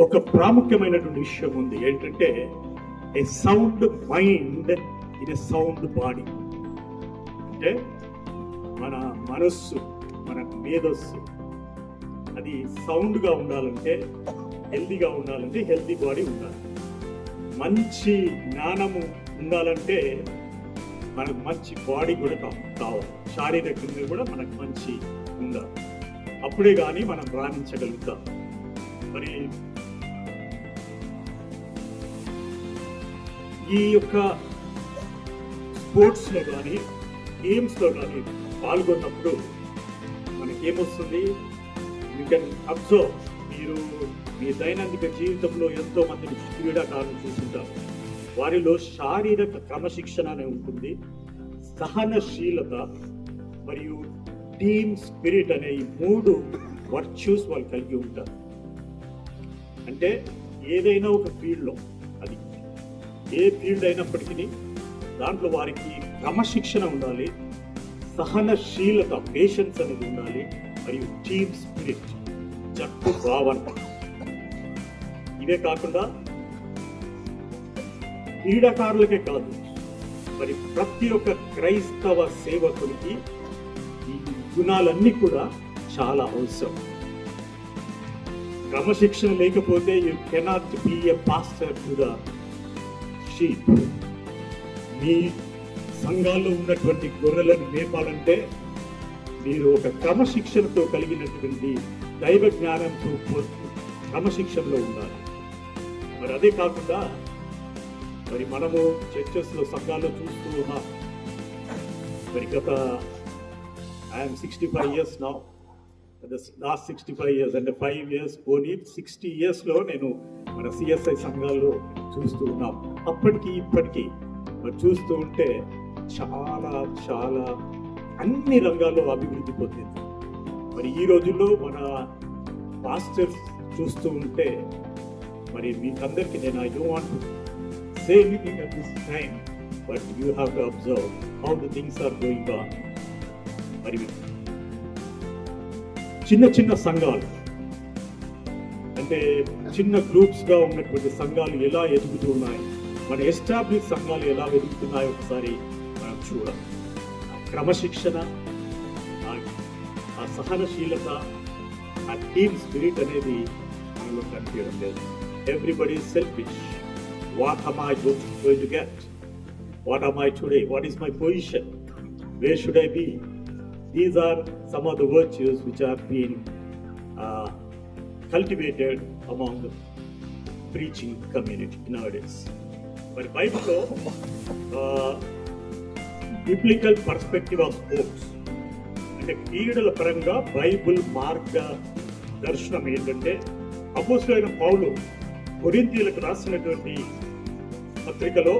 ఒక ప్రాముఖ్యమైనటువంటి విషయం ఉంది. ఏంటంటే a sound mind in a sound body. అంటే మన మనస్సు, మన మేధస్సు అది సౌండ్గా ఉండాలంటే, హెల్దీగా ఉండాలంటే హెల్దీ బాడీ ఉండాలి. మంచి జ్ఞానము ఉండాలంటే మనకు మంచి బాడీ కూడా కావాలి. శారీరకంగా కూడా మనకు మంచి ఉండాలి. అప్పుడే కానీ మనం రాణించగలుగుతాం. మరి ఈ యొక్క స్పోర్ట్స్లో కానీ గేమ్స్లో కానీ పాల్గొన్నప్పుడు మనకేమొస్తుంది? You can observe. మీరు మీ దైనందిక జీవితంలో ఎంతో మందిని క్రీడాకారులు చూస్తుంటారు. వారిలో శారీరక క్రమశిక్షణ అనే ఉంటుంది, సహనశీలత మరియు టీమ్ స్పిరిట్ అనే ఈ 3 వర్చ్యూస్ వాళ్ళు కలిగి ఉంటారు. అంటే ఏదైనా ఒక ఫీల్డ్లో, అది ఏ ఫీల్డ్ అయినప్పటికీ దాంట్లో వారికి క్రమశిక్షణ ఉండాలి, సహనశీలత పేషెన్స్ అనేది ఉండాలి, మరియు టీమ్ స్పిరిట్ జట్టు భావన. ఇవే కాకుండా క్రీడాకారులకే కాదు, మరి ప్రతి ఒక్క క్రైస్తవ సేవకునికి ఈ గుణాలన్నీ కూడా చాలా అవసరం. క్రమశిక్షణ లేకపోతే you cannot be a pastor to the sheep. మీ సంఘాల్లో ఉన్నటువంటి గొర్రెలను మేపాలంటే మీరు ఒక క్రమశిక్షణతో కలిగినటువంటి దైవ జ్ఞానంతో క్రమశిక్షణలో ఉండాలి. మరి అదే కాకుండా మరి మనము చర్చెస్లో సంఘాల్లో చూస్తూ ఉన్నాం. మరి గత I'm 65 years now. Last 65 years అంటే 5 years పోనీ 60 yearsలో నేను మన సిఎస్ఐ సంఘాల్లో చూస్తూ ఉన్నాం. అప్పటికి ఇప్పటికీ మరి చూస్తూ ఉంటే చాలా చాలా అన్ని రంగాల్లో అభివృద్ధి పొందింది. మరి ఈ రోజుల్లో మన పాస్టర్స్ చూస్తూ ఉంటే మరి మీకందరికీ నేను I don't want to say anything at this time, but you have to observe how the things are going on. మరి చిన్న చిన్న సంఘాలు అంటే చిన్న గ్రూప్స్గా ఉన్నటువంటి సంఘాలు ఎలా ఎదుగుతున్నాయి, మన ఎస్టాబ్లిష్ సంఘాలు ఎలా ఎదుగుతున్నాయో ఒకసారి మనం చూడాలి. క్రమశిక్షణ, ఆ సహనశీలత, ఆ టీమ్ స్పిరిట్ అనేది మనలో కనిపించడం లేదు. Everybody is selfish. What am I going to get? What am I today? What is my position? Where should I be? These are some of the virtues which are being cultivated among the preaching community nowadays. But Bible biblical perspective of sports అంటే క్రీడల పరంగా Bible మార్గ దర్శనం ఏంటంటే, అపోస్తలుడైన పౌలు కొరింథీయులకు రాసినటువంటి పత్రికలో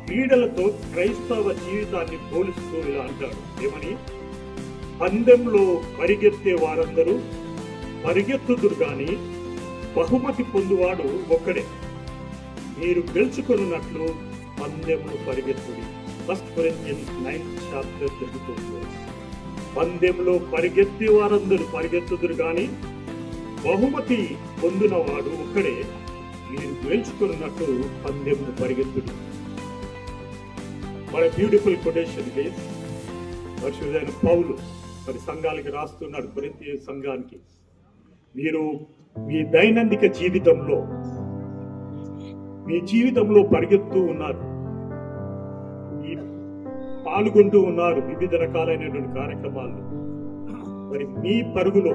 క్రీడలతో క్రైస్తవ జీవితాన్ని పోలిస్తూ ఇలా అంటాడు. ఏమని? పందెంలో పరిగెత్తే వారందరూ పరిగెత్తుదురు గాని బహుమతి పొందువాడు ఒక్కడే. మీరు గెలుచుకున్నట్లు పందెంలో పరిగెత్తుడి. 1 Corinthians 9:34. పందెంలో పరిగెత్తే వారందరూ పరిగెత్తుదురు గాని బహుమతి పొందినవాడు ఒక్కడే. మీరు గెలుచుకున్నట్టు పందెంలో పరిగెత్తుడి. మన బ్యూటిఫుల్ కొటేషన్ కేస్ పరిశుద్ధైన పౌలు మరి సంఘాలకి రాస్తున్నాడు, కొరింథీ సంఘానికి. మీరు మీ దైనందిక జీవితంలో పరిగెత్తూ ఉన్నారు, పాల్గొంటూ ఉన్నారు వివిధ రకాలైనటువంటి కార్యక్రమాలు. మరి మీ పరుగులో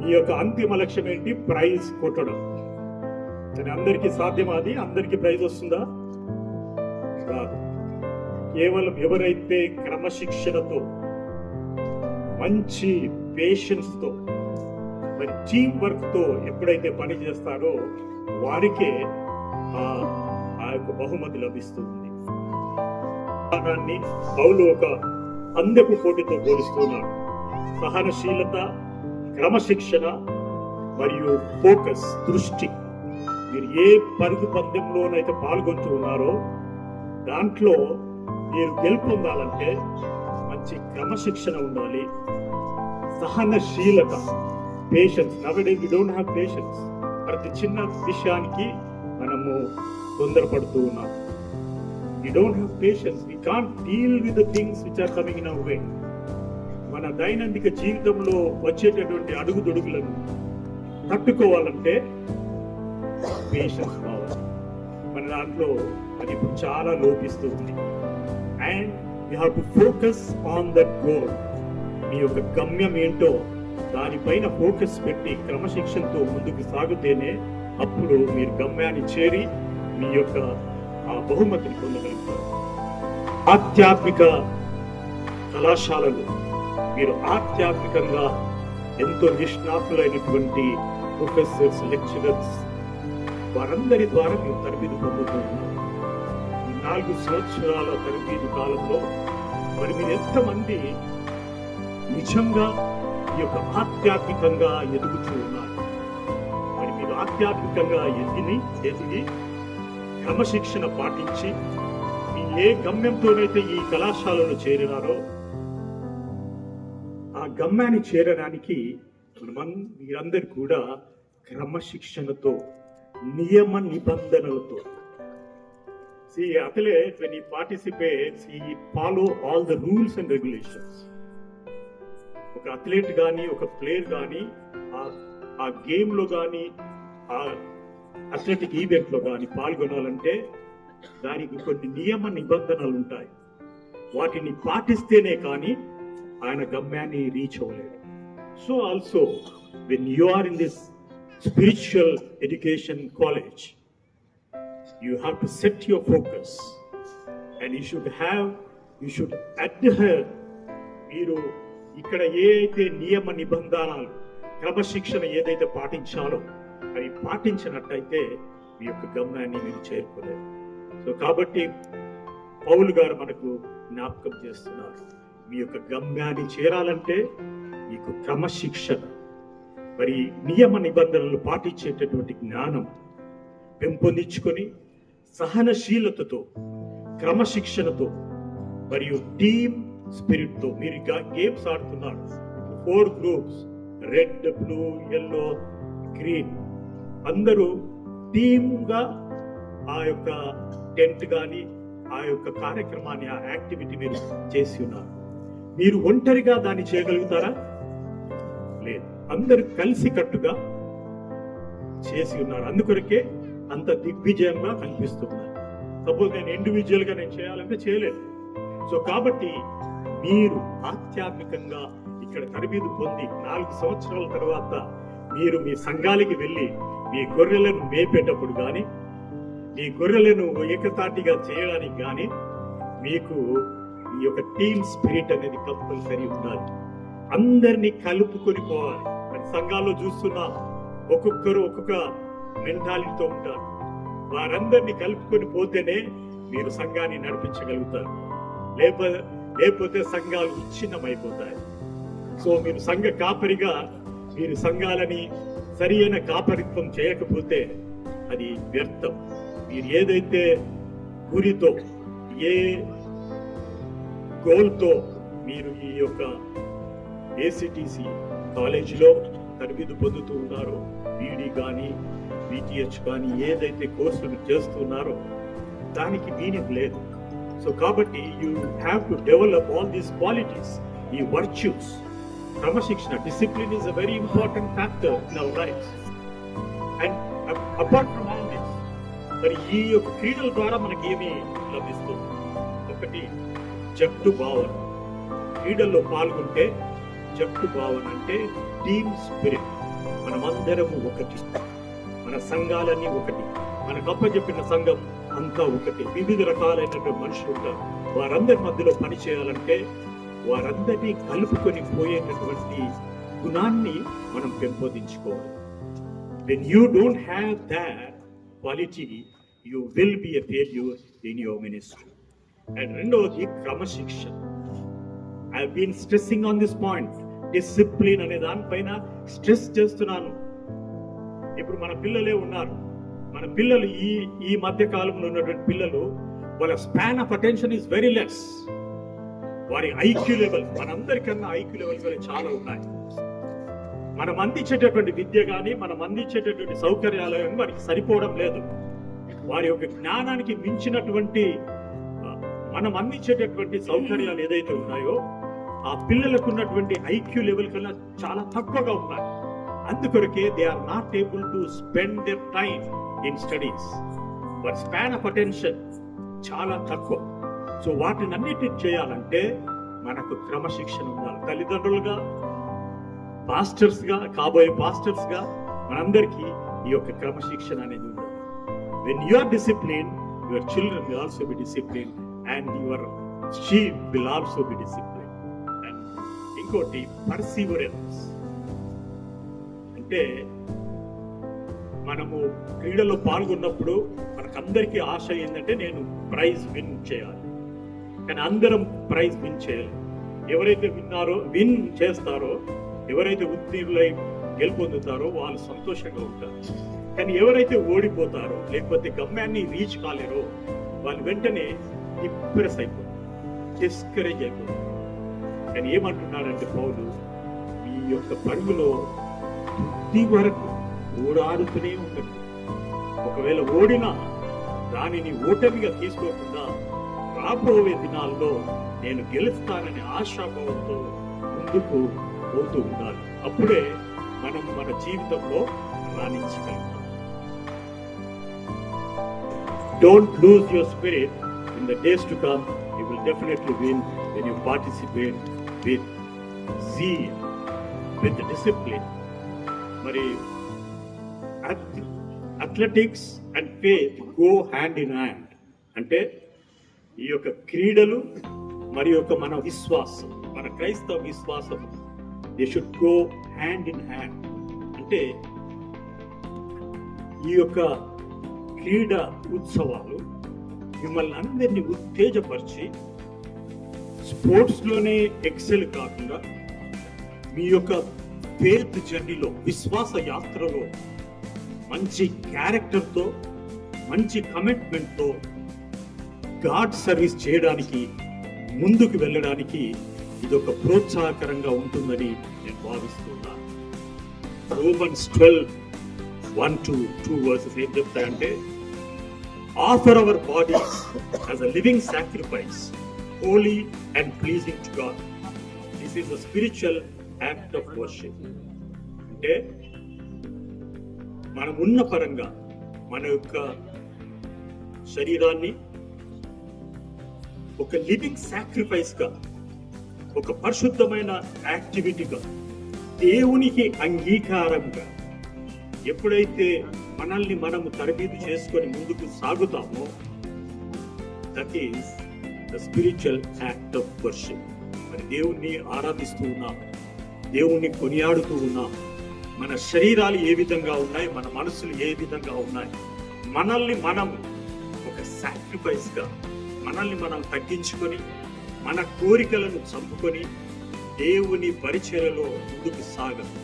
మీ యొక్క అంతిమ లక్ష్యం ఏంటి? ప్రైజ్ కొట్టడం. కానీ అందరికీ సాధ్యమా? అది అందరికీ ప్రైజ్ వస్తుందా? కాదు. కేవలం ఎవరైతే క్రమశిక్షణతో, మంచి పేషెన్స్ తో, మరి టీమ్ వర్క్ తో ఎప్పుడైతే పని చేస్తారో వారికే ఆ యొక్క బహుమతి లభిస్తుంది. పౌలు ఒక పందెపు పోటీతో పోలిస్తున్నాడు. సహనశీలత, క్రమశిక్షణ మరియు ఫోకస్, దృష్టి. మీరు ఏ పరుగు పందెంలోనైతే పాల్గొంటూ ఉన్నారో దాంట్లో మీరు గెలుపొందాలంటే మంచి క్రమశిక్షణ ఉండాలి, సహనశీలత, patience. Nowadays we don't have patience. ప్రతి చిన్న విషయానికి మనము తొందరపడుతూ ఉన్నాం. We don't have patience. We can't deal with the things which are coming in our way. మన దైనందిక జీవితంలో వచ్చేటటువంటి అడుగుదొడుగులను తట్టుకోవాలంటే పేషెన్స్ కావాలి. మన దాంట్లో అది ఇప్పుడు చాలా లోపిస్తూ ఉంది. And you have to focus on that goal. మీ యొక్క గమ్యం ఏంటో దానిపైన ఫోకస్ పెట్టి క్రమశిక్షణతో ముందుకు సాగితేనే అప్పుడు మీరు గమ్యాన్ని చేరి మీ యొక్క ఆ బహుమతిని పొందగలుగుతారు. ఆధ్యాత్మిక కళాశాలలు మీరు ఆధ్యాత్మికంగా ఎంతో నిష్ణాతులైనటువంటి ప్రొఫెసర్స్, లెక్చరర్స్ వారందరి ద్వారా మీరు తరబిదు పొందుతున్నారు. ఈ 4 సంవత్సరాల తరబిదు కాలంలో మరి మీరు ఎంతమంది నిజంగా ఈ యొక్క ఆధ్యాత్మికంగా ఎదుగుతూ ఉన్నారు? మరి మీరు ఆధ్యాత్మికంగా ఎదిగి క్రమశిక్షణ పాటించి మీ ఏ గమ్యంతోనైతే ఈ కళాశాలలో చేరినారో ఆ గమ్యాన్ని చేరడానికి మీరందరూ కూడా క్రమశిక్షణతో, నియమ నిబంధనలతో. See, athlete, when he participates, he follow all the rules and regulations. ఒక అథ్లెట్ కానీ ఒక ప్లేయర్ కానీ ఆ గేమ్ లో కానీ ఆ అథ్లెటిక్ ఈవెంట్ లో కానీ పాల్గొనాలంటే దానికి కొన్ని నియమ నిబంధనలు ఉంటాయి. వాటిని పాటిస్తేనే కానీ ఆయన గమ్యాన్ని రీచ్ అవ్వలేడు. So also when you are in this spiritual education college, you have to set your focus and you should adhere. మీరు ఇక్కడ ఏ అయితే నియమ నిబంధనలు క్రమశిక్షణ ఏదైతే పాటించాలో అవి పాటించినట్టయితే మీ యొక్క గమ్యాన్ని మీరు చేరుకోలేరు. సో కాబట్టి పౌలు గారు మనకు జ్ఞాపకం చేస్తున్నారు, మీ యొక్క గమ్యాన్ని చేరాలంటే మీకు క్రమశిక్షణ, మరి నియమ నిబంధనలు పాటించేటటువంటి జ్ఞానం పెంపొందించుకొని సహనశీలతతో, క్రమశిక్షణతో మరియు టీమ్ స్పిరిట్ తో మీరు గేమ్స్ ఆడుతున్నారు. 4 groups, red, blue, yellow, green, అందరూ టీమ్గా ఆ యొక్క టెంట్ కానీ ఆ యొక్క కార్యక్రమాన్ని, ఆ యాక్టివిటీ మీరు చేసి ఉన్నారు. మీరు ఒంటరిగా దాన్ని చేయగలుగుతారా? లేదు, అందరూ కలిసి కట్టుగా చేసి ఉన్నారు. అందుకొరకే అంత దిగ్విజయంగా కనిపిస్తున్నారు. సపోజ్ నేను ఇండివిజువల్ గా నేను చేయాలంటే చేయలేదు. సో కాబట్టి మీరు ఆధ్యాత్మికంగా ఇక్కడ తరబిదు పొంది 4 సంవత్సరాల తర్వాత మీరు మీ సంఘాలకి వెళ్ళి మీ గొర్రెలను మేపేటప్పుడు కానీ, మీ గొర్రెలను ఏకతాటిగా చేయడానికి కానీ మీకు ఈ యొక్క టీమ్ స్పిరిట్ అనేది కంపల్సరీ ఉండాలి. అందరినీ కలుపుకొని పోవాలి. మరి సంఘాల్లో చూస్తున్నా ఒక్కొక్కరు ఒక్కొక్క మెంటాలిటీతో ఉంటారు. వారందరినీ కలుపుకొని పోతేనే మీరు సంఘాన్ని నడిపించగలుగుతారు. లేకపోతే సంఘాలు విచ్ఛిన్నమైపోతాయి. సో మీరు సంఘ కాపరిగా మీరు సంఘాలని సరి అయిన కాపరిత్వం చేయకపోతే అది వ్యర్థం. మీరు ఏదైతే గురితో, ఏ గోల్తో మీరు ఈ యొక్క ఏసీటీసీ కాలేజీలో తరబిదు పొందుతూ ఉన్నారో, బీడీ కానీ BTH కానీ ఏదైతే కోర్సులు చేస్తున్నారో దానికి మీనింగ్ లేదు. సో కాబట్టి you have to develop all these qualities, ఈ వర్చ్యూస్. క్రమశిక్షణ, discipline is a very important factor in our life. And apart from all this, మరి ఈ యొక్క క్రీడల ద్వారా మనకి ఏమి లభిస్తుంది? ఒకటి, జట్టు భావన. క్రీడల్లో పాల్గొంటే జట్టు భావన అంటే టీమ్ స్పిరిట్. మనమందరము ఒకటి, మన సంఘాలన్నీ ఒకటి, మనకు అప్పచెప్పిన సంఘం అంతా ఒకటి. వివిధ రకాలైనటువంటి మనుషులు ఉంటారు. వారందరి మధ్యలో పని చేయాలంటే వారందరినీ కలుపుకొని పోయేటటువంటి గుణాన్ని మనం పెంపొందించుకోవాలి. When you don't have that quality, you will be a failure in your ministry. And రెండవది క్రమశిక్షణ. I have been stressing on this point. Discipline అనే దానిపైన స్ట్రెస్ చేస్తున్నాను. ఇప్పుడు మన పిల్లలే ఉన్నారు. మన పిల్లలు ఈ మధ్య కాలంలో ఉన్నటువంటి పిల్లలు, వాళ్ళ span of attention is very less. వారి ఐక్యూ లెవెల్ మనందరికన్నా ఐక్యూ లెవెల్స్ చాలా ఉన్నాయి. మనం అందించేటటువంటి విద్య కానీ మనం అందించేటటువంటి సౌకర్యాలు కానీ వారికి సరిపోవడం లేదు. వారి యొక్క జ్ఞానానికి మించినటువంటి మనం అందించేటటువంటి సౌకర్యాలు ఏదైతే ఉన్నాయో ఆ పిల్లలకు ఉన్నటువంటి ఐక్యూ లెవెల్ కన్నా చాలా తక్కువగా ఉన్నాయి. అందుకొరకే they are not able to spend their time in studies. వారి స్పాన్ ఆఫ్ అటెన్షన్ చాలా తక్కువ. సో వాటిని అన్నిటిని చేయాలంటే మనకు క్రమశిక్షణ ఉండాలి. తల్లిదండ్రులుగా, పాస్టర్స్ గా, కాబోయే పాస్టర్స్ గా మనందరికీ ఈ యొక్క క్రమశిక్షణ అనేది ఉండాలి. When you are disciplined, your children will also be disciplined and your sheep will also be disciplined. And ఇంకోటి పర్సీవరెన్స్ అంటే మనము క్రీడలో పాల్గొన్నప్పుడు మనకందరికీ ఆశ ఏంటంటే నేను ప్రైజ్ విన్ చేయాలి. కానీ అందరం ప్రైజ్ విన్ చేయాలి. ఎవరైతే విన్ చేస్తారో, ఎవరైతే ఉత్తీర్ణులై గెలుపొందుతారో వాళ్ళు సంతోషంగా ఉంటారు. కానీ ఎవరైతే ఓడిపోతారో లేకపోతే గమ్యాన్ని రీచ్ కాలేరో వాళ్ళు వెంటనే డిప్రెస్ అయిపోతారు, డిస్కరేజ్ అయిపోతారు. కానీ ఏమంటున్నాడంటే పౌలు, ఈ యొక్క పరుగులో తుది వరకు ఓడాడుతూనే ఉండదు. ఒకవేళ ఓడినా దానిని ఓటమిగా తీసుకోకుండా రాబోయే దినాల్లో నేను గెలుస్తానని ఆశాభావంతో ముందుకు పోతూ ఉండాలి. అప్పుడే మనం మన జీవితంలో రాణించగలుగుతాం. Don't lose your spirit in the days to come. You will definitely win when you participate with zeal, with discipline. మరి athletics and faith go hand in hand. అంటే ఈ యొక్క క్రీడలు మరియు యొక్క మన విశ్వాసం, మన క్రైస్తవ విశ్వాసం, they should go hand in hand. అంటే ఈ యొక్క క్రీడా ఉత్సవాలు మిమ్మల్ని అందరినీ ఉత్తేజపరిచి స్పోర్ట్స్ లోనే ఎక్సెల్ కాకుండా మీ యొక్క ఫెయిత్ జర్నీలో, విశ్వాస యాత్రలో మంచి క్యారెక్టర్తో, మంచి కమిట్మెంట్తో గాడ్ సర్వీస్ చేయడానికి, ముందుకు వెళ్ళడానికి ఇదొక ప్రోత్సాహకరంగా ఉంటుందని నేను భావిస్తున్నాను. రోమన్స్ 12:1-2 verses ఏం చెప్తాయంటే, offer our bodies as a living sacrifice holy and pleasing to God. This is a spiritual act of worship. అంటే మనం ఉన్న పరంగా మన యొక్క శరీరాన్ని ఒక లివింగ్ సాక్రిఫైస్ గా, ఒక పరిశుద్ధమైన యాక్టివిటీగా, దేవునికి అంగీకారంగా ఎప్పుడైతే మనల్ని మనము తరబీదు చేసుకొని ముందుకు సాగుతామో, that is the spiritual act of worship. మరి దేవుణ్ణి ఆరాధిస్తూ ఉన్నాం, దేవుణ్ణి కొనియాడుతూ ఉన్నాం. మన శరీరాలు ఏ విధంగా ఉన్నాయి, మన మనసులు ఏ విధంగా ఉన్నాయి, మనల్ని మనం ఒక సాక్రిఫైస్ గా, మనల్ని మనం తగ్గించుకొని, మన కోరికలను చంపుకొని దేవుని పరిచర్యలో ముందుకు సాగాలి.